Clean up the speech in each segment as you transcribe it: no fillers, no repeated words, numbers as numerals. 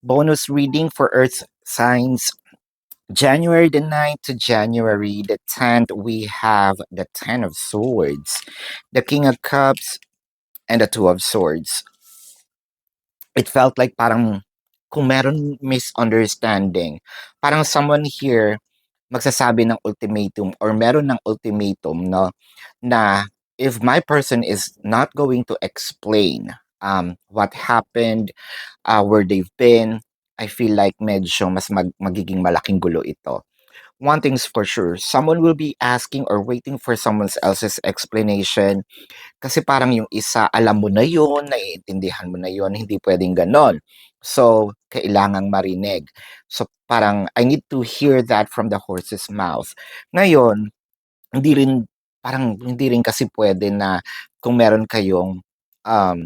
bonus reading for Earth signs. January the 9th to January the 10th, we have the Ten of Swords, the King of Cups, and the Two of Swords. It felt like parang kung meron misunderstanding, parang someone here magsasabi ng ultimatum or meron ng ultimatum, no, na if my person is not going to explain what happened, where they've been, I feel like medyo mas magiging malaking gulo ito. One thing's for sure, someone will be asking or waiting for someone else's explanation kasi parang yung isa alam mo na yun, naiintindihan mo na yun, hindi puwedeng gano'n. So, kailangang marinig. So, parang I need to hear that from the horse's mouth. Ngayon, hindi rin parang hindi rin kasi puwede na kung meron kayong, um,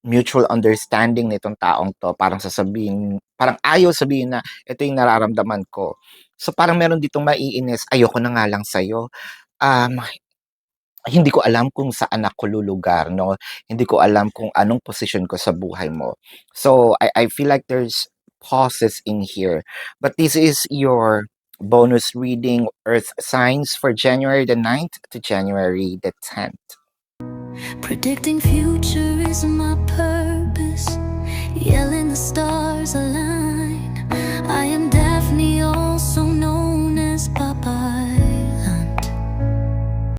mutual understanding nitong taong 'to, parang sasabihin parang ayaw sabihin na, "Ito yung nararamdaman ko." So, parang meron ditong maiinis, "Ayoko na nga lang sa'yo." Um hindi ko alam kung saan ako lulugar 'no, hindi ko alam kung anong posisyon ko sa buhay mo. So, I feel like there's pauses in here. But this is your bonus reading Earth signs for January the 9th to January the 10th. Predicting future is my purpose.